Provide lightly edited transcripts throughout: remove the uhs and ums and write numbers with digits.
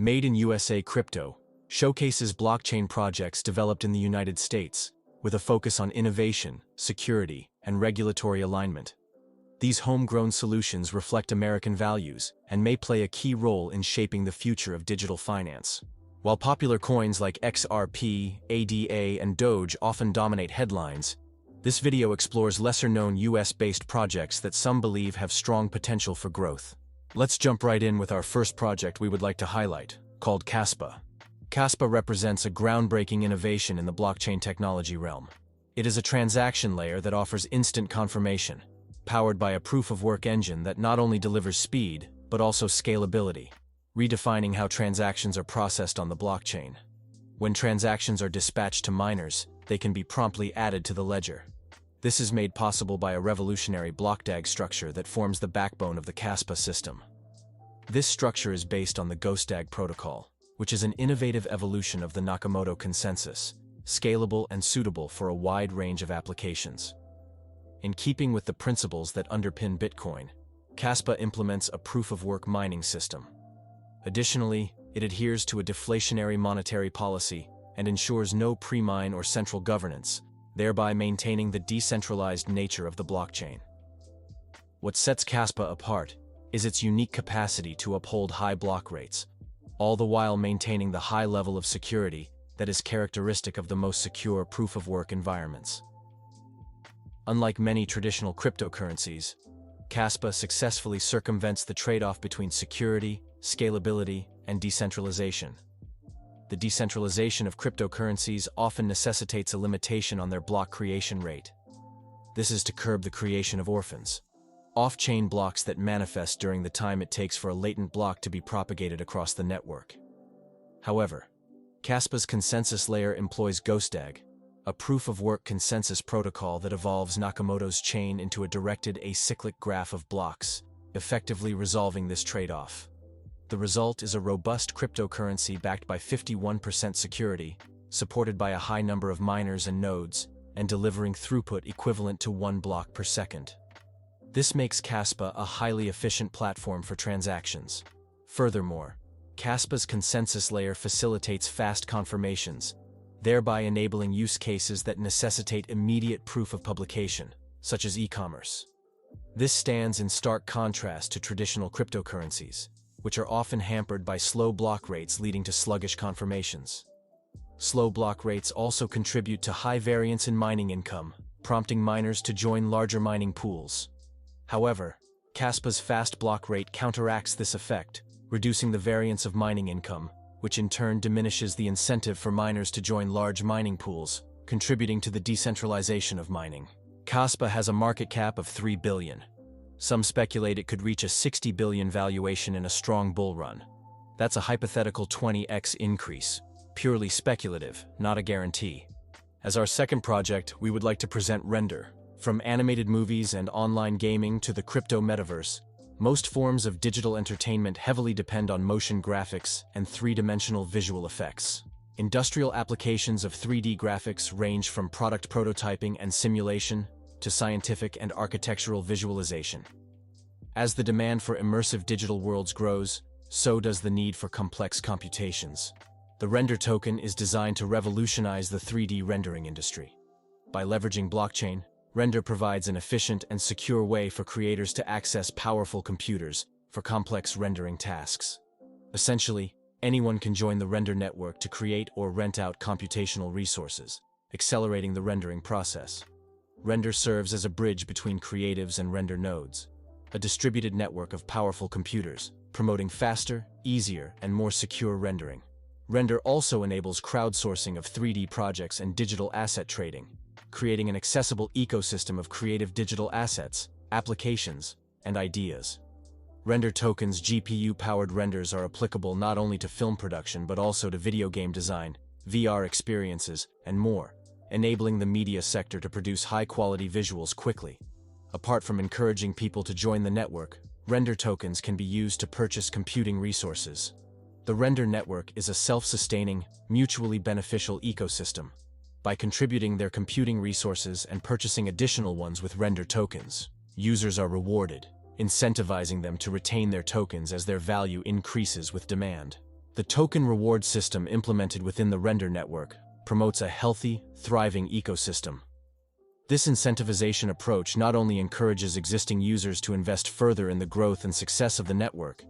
Made in USA Crypto showcases blockchain projects developed in the United States, with a focus on innovation, security, and regulatory alignment. These homegrown solutions reflect American values and may play a key role in shaping the future of digital finance. While popular coins like XRP, ADA, and DOGE often dominate headlines, this video explores lesser-known US-based projects that some believe have strong potential for growth. Let's jump right in with our first project we would like to highlight, called Kaspa. Kaspa represents a groundbreaking innovation in the blockchain technology realm. It is a transaction layer that offers instant confirmation, powered by a proof-of-work engine that not only delivers speed, but also scalability, redefining how transactions are processed on the blockchain. When transactions are dispatched to miners, they can be promptly added to the ledger. This is made possible by a revolutionary block DAG structure that forms the backbone of the Kaspa system. This structure is based on the GhostDAG protocol, which is an innovative evolution of the Nakamoto consensus, scalable and suitable for a wide range of applications. In keeping with the principles that underpin Bitcoin, Kaspa implements a proof-of-work mining system. Additionally, it adheres to a deflationary monetary policy and ensures no pre-mine or central governance, thereby maintaining the decentralized nature of the blockchain. What sets Kaspa apart is its unique capacity to uphold high block rates, all the while maintaining the high level of security that is characteristic of the most secure proof-of-work environments. Unlike many traditional cryptocurrencies, Kaspa successfully circumvents the trade-off between security, scalability, and decentralization. The decentralization of cryptocurrencies often necessitates a limitation on their block creation rate. This is to curb the creation of orphans, off-chain blocks that manifest during the time it takes for a latent block to be propagated across the network. However, Kaspa's consensus layer employs GhostDAG, a proof-of-work consensus protocol that evolves Nakamoto's chain into a directed acyclic graph of blocks, effectively resolving this trade-off. The result is a robust cryptocurrency backed by 51% security, supported by a high number of miners and nodes, and delivering throughput equivalent to 1 block per second. This makes Kaspa a highly efficient platform for transactions. Furthermore, Kaspa's consensus layer facilitates fast confirmations, thereby enabling use cases that necessitate immediate proof of publication, such as e-commerce. This stands in stark contrast to traditional cryptocurrencies, which are often hampered by slow block rates leading to sluggish confirmations. Slow block rates also contribute to high variance in mining income, prompting miners to join larger mining pools. However, Kaspa's fast block rate counteracts this effect, reducing the variance of mining income, which in turn diminishes the incentive for miners to join large mining pools, contributing to the decentralization of mining. Kaspa has a market cap of $3 billion. Some speculate it could reach a $60 billion valuation in a strong bull run. That's a hypothetical 20x increase, purely speculative, not a guarantee. As our second project, we would like to present Render. From animated movies and online gaming to the crypto metaverse, most forms of digital entertainment heavily depend on motion graphics and three-dimensional visual effects. Industrial applications of 3D graphics range from product prototyping and simulation to scientific and architectural visualization. As the demand for immersive digital worlds grows, so does the need for complex computations. The Render token is designed to revolutionize the 3D rendering industry. By leveraging blockchain, Render provides an efficient and secure way for creators to access powerful computers for complex rendering tasks. Essentially, anyone can join the Render network to create or rent out computational resources, accelerating the rendering process. Render serves as a bridge between creatives and Render nodes, a distributed network of powerful computers, promoting faster, easier, and more secure rendering. Render also enables crowdsourcing of 3D projects and digital asset trading, creating an accessible ecosystem of creative digital assets, applications, and ideas. Render tokens' GPU-powered renders are applicable not only to film production but also to video game design, VR experiences, and more, enabling the media sector to produce high-quality visuals quickly. Apart from encouraging people to join the network, Render tokens can be used to purchase computing resources. The Render network is a self-sustaining, mutually beneficial ecosystem. By contributing their computing resources and purchasing additional ones with Render tokens, users are rewarded, incentivizing them to retain their tokens as their value increases with demand. The token reward system implemented within the Render network promotes a healthy, thriving ecosystem. This incentivization approach not only encourages existing users to invest further in the growth and success of the network,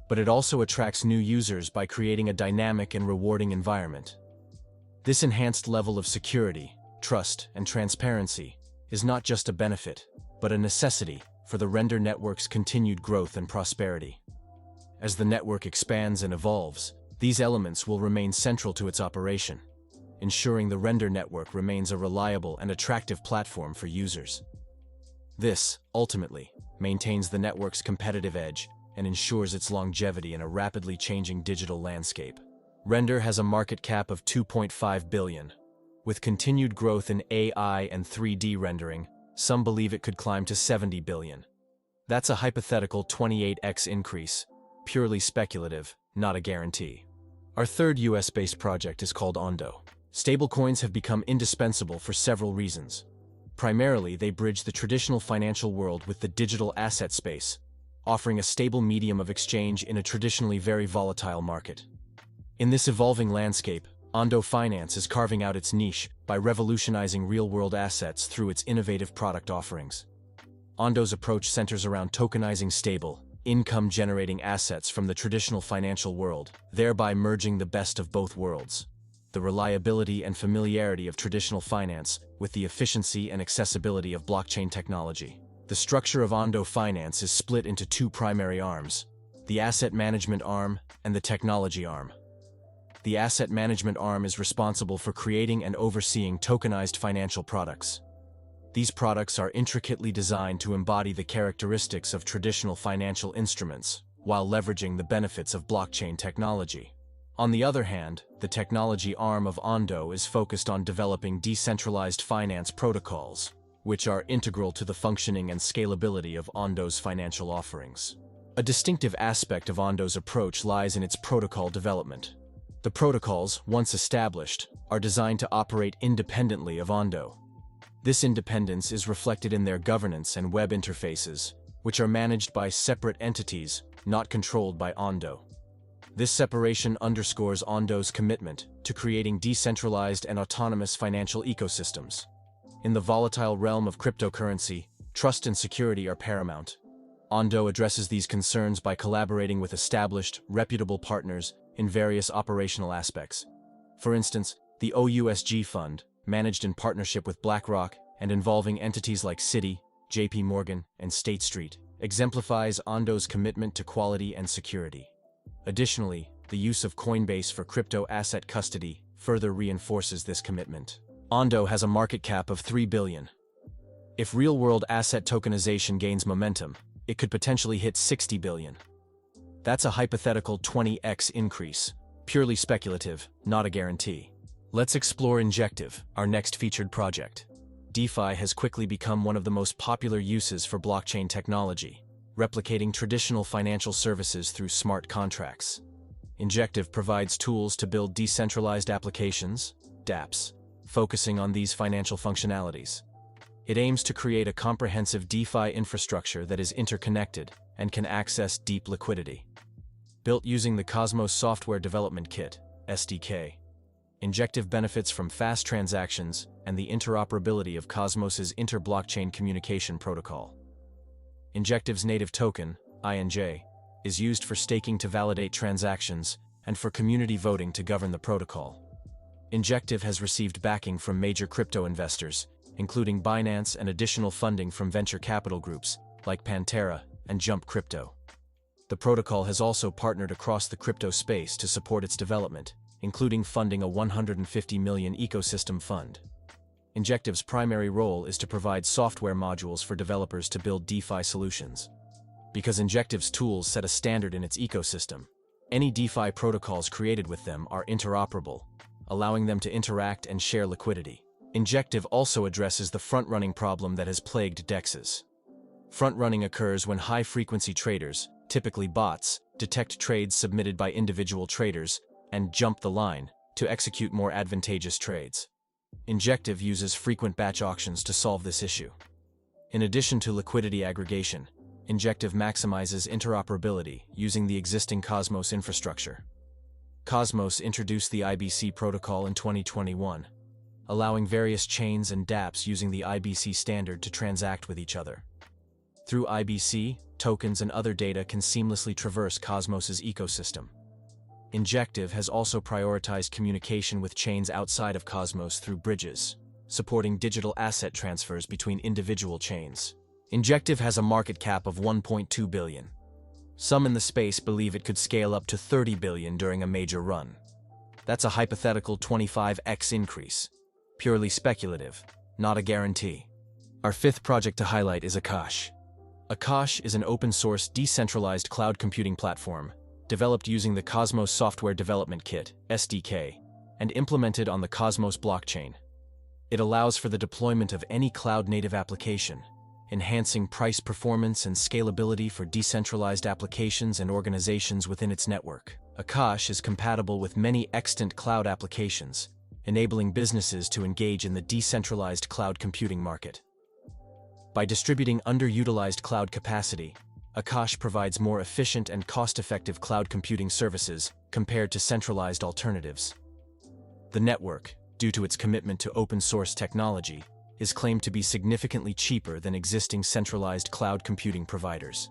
but it also attracts new users by creating a dynamic and rewarding environment. This enhanced level of security, trust, and transparency is not just a benefit, but a necessity for the Render network's continued growth and prosperity. As the network expands and evolves, these elements will remain central to its operation, ensuring the Render network remains a reliable and attractive platform for users. This, ultimately, maintains the network's competitive edge and ensures its longevity in a rapidly changing digital landscape. Render has a market cap of $2.5 billion. With continued growth in AI and 3D rendering, some believe it could climb to $70 billion. That's a hypothetical 28x increase, purely speculative, not a guarantee. Our third US-based project is called Ondo. Stablecoins have become indispensable for several reasons. Primarily, they bridge the traditional financial world with the digital asset space, offering a stable medium of exchange in a traditionally very volatile market. In this evolving landscape, Ondo Finance is carving out its niche by revolutionizing real-world assets through its innovative product offerings. Ondo's approach centers around tokenizing stable, income-generating assets from the traditional financial world, thereby merging the best of both worlds: the reliability and familiarity of traditional finance with the efficiency and accessibility of blockchain technology. The structure of Ondo Finance is split into two primary arms: the asset management arm and the technology arm. The asset management arm is responsible for creating and overseeing tokenized financial products. These products are intricately designed to embody the characteristics of traditional financial instruments, while leveraging the benefits of blockchain technology. On the other hand, the technology arm of Ondo is focused on developing decentralized finance protocols, which are integral to the functioning and scalability of Ondo's financial offerings. A distinctive aspect of Ondo's approach lies in its protocol development. The protocols, once established, are designed to operate independently of Ondo. This independence is reflected in their governance and web interfaces, which are managed by separate entities, not controlled by Ondo. This separation underscores Ondo's commitment to creating decentralized and autonomous financial ecosystems. In the volatile realm of cryptocurrency, trust and security are paramount. Ondo addresses these concerns by collaborating with established, reputable partners in various operational aspects. For instance, the OUSG Fund, managed in partnership with BlackRock and involving entities like Citi, JP Morgan, and State Street, exemplifies Ondo's commitment to quality and security. Additionally, the use of Coinbase for crypto asset custody further reinforces this commitment. Ondo has a market cap of $3 billion. If real-world asset tokenization gains momentum, it could potentially hit $60 billion. That's a hypothetical 20x increase, purely speculative, not a guarantee. Let's explore Injective, our next featured project. DeFi has quickly become one of the most popular uses for blockchain technology, replicating traditional financial services through smart contracts. Injective provides tools to build decentralized applications, dApps, focusing on these financial functionalities. It aims to create a comprehensive DeFi infrastructure that is interconnected and can access deep liquidity. Built using the Cosmos Software Development Kit, SDK, Injective benefits from fast transactions and the interoperability of Cosmos's inter-blockchain communication protocol. Injective's native token, INJ, is used for staking to validate transactions and for community voting to govern the protocol. Injective has received backing from major crypto investors, including Binance, and additional funding from venture capital groups like Pantera and Jump Crypto. The protocol has also partnered across the crypto space to support its development, including funding a $150 million ecosystem fund. Injective's primary role is to provide software modules for developers to build DeFi solutions. Because Injective's tools set a standard in its ecosystem, any DeFi protocols created with them are interoperable, allowing them to interact and share liquidity. Injective also addresses the front-running problem that has plagued DEXs. Front-running occurs when high-frequency traders, typically bots, detect trades submitted by individual traders and jump the line to execute more advantageous trades. Injective uses frequent batch auctions to solve this issue. In addition to liquidity aggregation, Injective maximizes interoperability using the existing Cosmos infrastructure. Cosmos introduced the IBC protocol in 2021, allowing various chains and dApps using the IBC standard to transact with each other. Through IBC, tokens and other data can seamlessly traverse Cosmos's ecosystem. Injective has also prioritized communication with chains outside of Cosmos through bridges, supporting digital asset transfers between individual chains. Injective has a market cap of $1.2 billion. Some in the space believe it could scale up to $30 billion during a major run. That's a hypothetical 25x increase. Purely speculative, not a guarantee. Our fifth project to highlight is Akash. Akash is an open-source, decentralized cloud computing platform developed using the Cosmos Software Development Kit (SDK) and implemented on the Cosmos blockchain. It allows for the deployment of any cloud-native application, enhancing price performance and scalability for decentralized applications and organizations within its network. Akash is compatible with many extant cloud applications, enabling businesses to engage in the decentralized cloud computing market. By distributing underutilized cloud capacity, Akash provides more efficient and cost-effective cloud computing services compared to centralized alternatives. The network, due to its commitment to open-source technology, is claimed to be significantly cheaper than existing centralized cloud computing providers.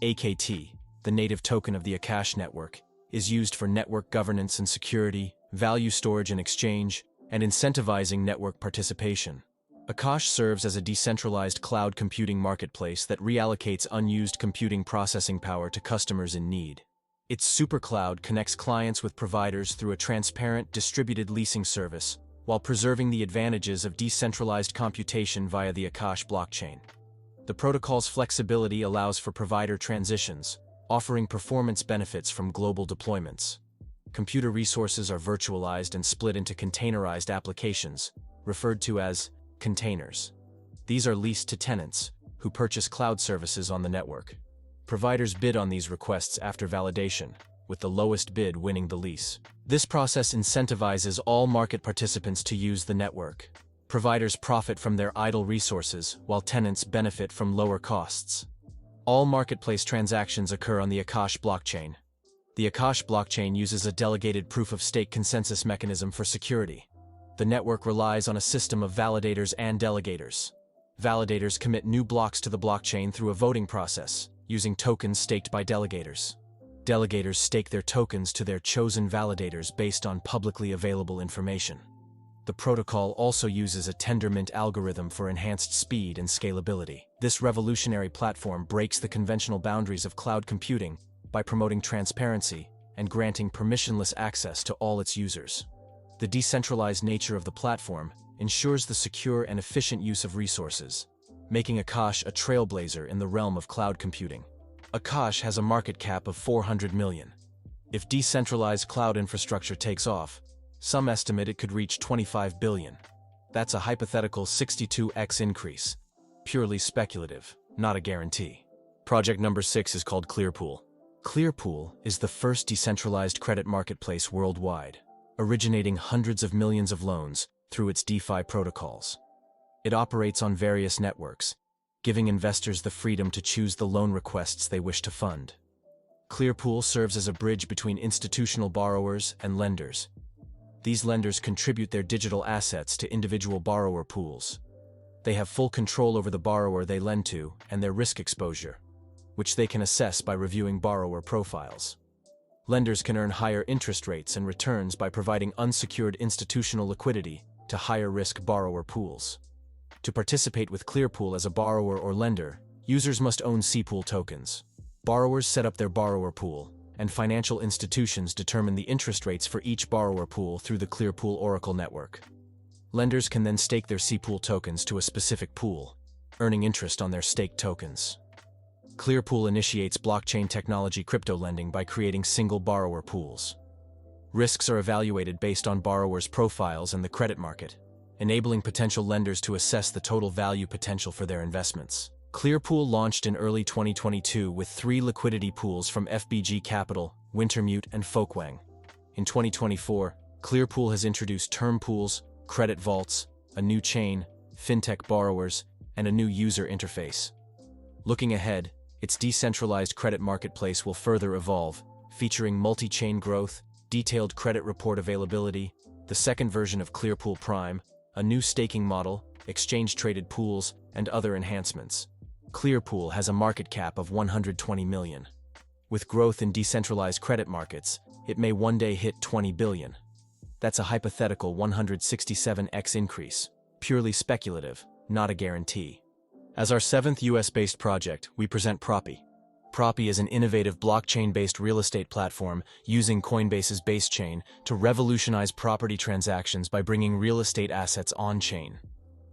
AKT, the native token of the Akash network, is used for network governance and security, value storage and exchange, and incentivizing network participation. Akash serves as a decentralized cloud computing marketplace that reallocates unused computing processing power to customers in need. Its supercloud connects clients with providers through a transparent, distributed leasing service, while preserving the advantages of decentralized computation via the Akash blockchain. The protocol's flexibility allows for provider transitions, offering performance benefits from global deployments. Computer resources are virtualized and split into containerized applications, referred to as containers. These are leased to tenants, who purchase cloud services on the network. Providers bid on these requests after validation, with the lowest bid winning the lease. This process incentivizes all market participants to use the network. Providers profit from their idle resources, while tenants benefit from lower costs. All marketplace transactions occur on the Akash blockchain. The Akash blockchain uses a delegated proof-of-stake consensus mechanism for security. The network relies on a system of validators and delegators. Validators commit new blocks to the blockchain through a voting process, using tokens staked by delegators. Delegators stake their tokens to their chosen validators based on publicly available information. The protocol also uses a Tendermint algorithm for enhanced speed and scalability. This revolutionary platform breaks the conventional boundaries of cloud computing by promoting transparency and granting permissionless access to all its users. The decentralized nature of the platform ensures the secure and efficient use of resources, making Akash a trailblazer in the realm of cloud computing. Akash has a market cap of $400 million. If decentralized cloud infrastructure takes off, some estimate it could reach $25 billion. That's a hypothetical 62x increase. Purely speculative, not a guarantee. Project number 6 is called Clearpool. Clearpool is the first decentralized credit marketplace worldwide, originating hundreds of millions of loans through its DeFi protocols. It operates on various networks, giving investors the freedom to choose the loan requests they wish to fund. Clearpool serves as a bridge between institutional borrowers and lenders. These lenders contribute their digital assets to individual borrower pools. They have full control over the borrower they lend to and their risk exposure, which they can assess by reviewing borrower profiles. Lenders can earn higher interest rates and returns by providing unsecured institutional liquidity to higher-risk borrower pools. To participate with Clearpool as a borrower or lender, users must own C-Pool tokens. Borrowers set up their borrower pool, and financial institutions determine the interest rates for each borrower pool through the Clearpool Oracle network. Lenders can then stake their C-Pool tokens to a specific pool, earning interest on their staked tokens. Clearpool initiates blockchain technology crypto lending by creating single borrower pools. Risks are evaluated based on borrowers' profiles and the credit market, enabling potential lenders to assess the total value potential for their investments. Clearpool launched in early 2022 with 3 liquidity pools from FBG Capital, Wintermute, and Folkwang. In 2024, Clearpool has introduced term pools, credit vaults, a new chain, fintech borrowers, and a new user interface. Looking ahead, its decentralized credit marketplace will further evolve, featuring multi-chain growth, detailed credit report availability, the second version of Clearpool Prime, a new staking model, exchange-traded pools, and other enhancements. Clearpool has a market cap of 120 million. With growth in decentralized credit markets, it may one day hit 20 billion. That's a hypothetical 167x increase, purely speculative, not a guarantee. As our seventh US-based project, we present Propy. Propy is an innovative blockchain-based real estate platform using Coinbase's base chain to revolutionize property transactions by bringing real estate assets on-chain.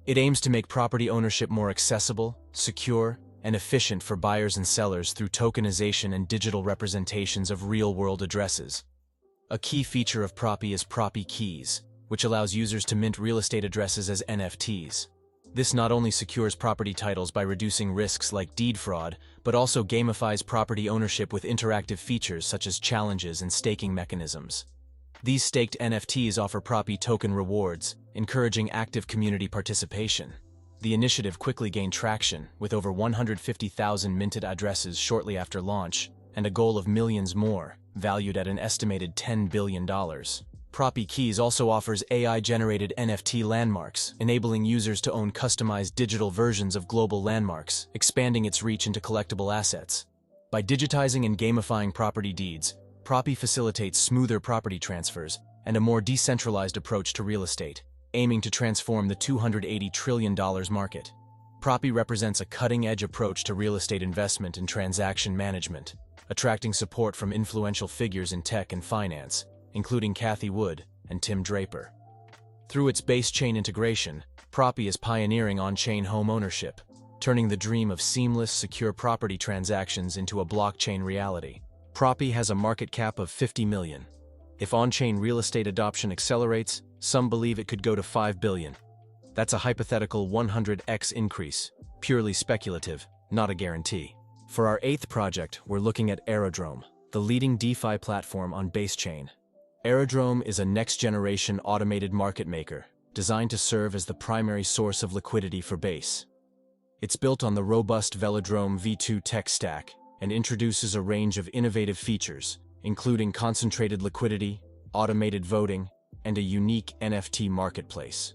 It aims to make property ownership more accessible, secure, and efficient for buyers and sellers through tokenization and digital representations of real-world addresses. A key feature of Propy is Propy Keys, which allows users to mint real estate addresses as NFTs. This not only secures property titles by reducing risks like deed fraud, but also gamifies property ownership with interactive features such as challenges and staking mechanisms. These staked NFTs offer Propy token rewards, encouraging active community participation. The initiative quickly gained traction, with over 150,000 minted addresses shortly after launch, and a goal of millions more, valued at an estimated $10 billion. Propy Keys also offers AI-generated NFT landmarks, enabling users to own customized digital versions of global landmarks, expanding its reach into collectible assets. By digitizing and gamifying property deeds, Propy facilitates smoother property transfers and a more decentralized approach to real estate, aiming to transform the $280 trillion market. Propy represents a cutting-edge approach to real estate investment and transaction management, attracting support from influential figures in tech and finance, including Cathie Wood and Tim Draper. Through its base chain integration, Propy is pioneering on-chain home ownership, turning the dream of seamless, secure property transactions into a blockchain reality. Propy has a market cap of 50 million. If on-chain real estate adoption accelerates, some believe it could go to 5 billion. That's a hypothetical 100x increase, purely speculative, not a guarantee. For our eighth project, we're looking at Aerodrome, the leading DeFi platform on Basechain. Aerodrome is a next-generation automated market maker, designed to serve as the primary source of liquidity for Base. It's built on the robust Velodrome V2 tech stack and introduces a range of innovative features, including concentrated liquidity, automated voting, and a unique NFT marketplace.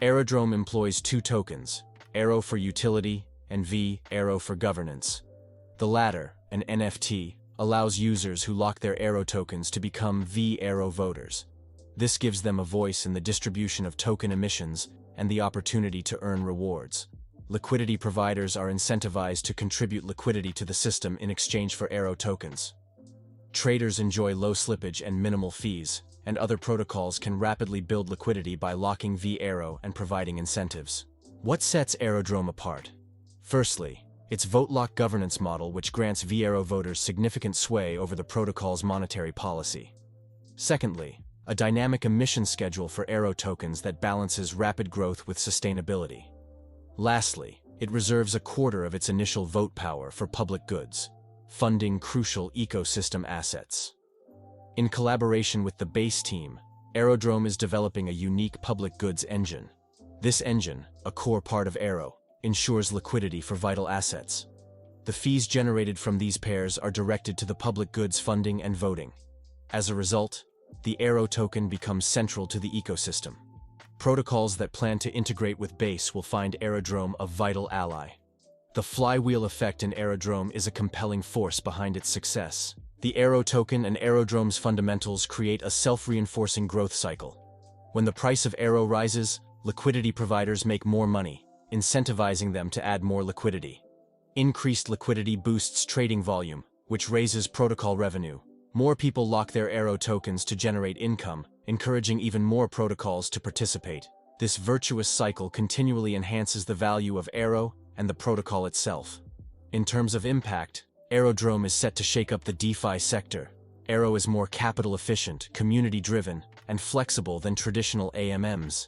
Aerodrome employs two tokens, Aero for utility and Aero for governance. The latter, an NFT, allows users who lock their Aero tokens to become Aero voters. This gives them a voice in the distribution of token emissions and the opportunity to earn rewards. Liquidity providers are incentivized to contribute liquidity to the system in exchange for Aero tokens. Traders enjoy low slippage and minimal fees, and other protocols can rapidly build liquidity by locking Aero and providing incentives. What sets Aerodrome apart? Firstly, its vote-lock governance model, which grants Aero voters significant sway over the protocol's monetary policy. Secondly, a dynamic emission schedule for Aero tokens that balances rapid growth with sustainability. Lastly, it reserves a quarter of its initial vote power for public goods, funding crucial ecosystem assets. In collaboration with the Base team, Aerodrome is developing a unique public goods engine. This engine, a core part of Aero, ensures liquidity for vital assets. The fees generated from these pairs are directed to the public goods funding and voting. As a result, the Aero token becomes central to the ecosystem. Protocols that plan to integrate with Base will find Aerodrome a vital ally. The flywheel effect in Aerodrome is a compelling force behind its success. The Aero token and Aerodrome's fundamentals create a self-reinforcing growth cycle. When the price of Aero rises, liquidity providers make more money, incentivizing them to add more liquidity. Increased liquidity boosts trading volume, which raises protocol revenue. More people lock their Aero tokens to generate income, encouraging even more protocols to participate. This virtuous cycle continually enhances the value of Aero and the protocol itself. In terms of impact, Aerodrome is set to shake up the DeFi sector. Aero is more capital efficient, community-driven, and flexible than traditional AMMs.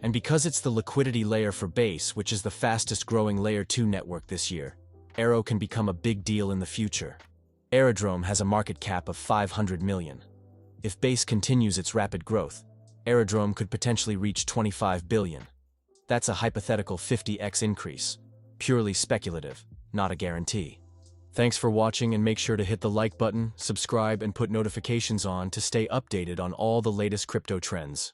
And because it's the liquidity layer for Base, which is the fastest growing Layer 2 network this year, Aero can become a big deal in the future. Aerodrome has a market cap of 500 million. If Base continues its rapid growth, Aerodrome could potentially reach 25 billion. That's a hypothetical 50x increase, purely speculative, not a guarantee. Thanks for watching, and make sure to hit the like button, subscribe, and put notifications on to stay updated on all the latest crypto trends.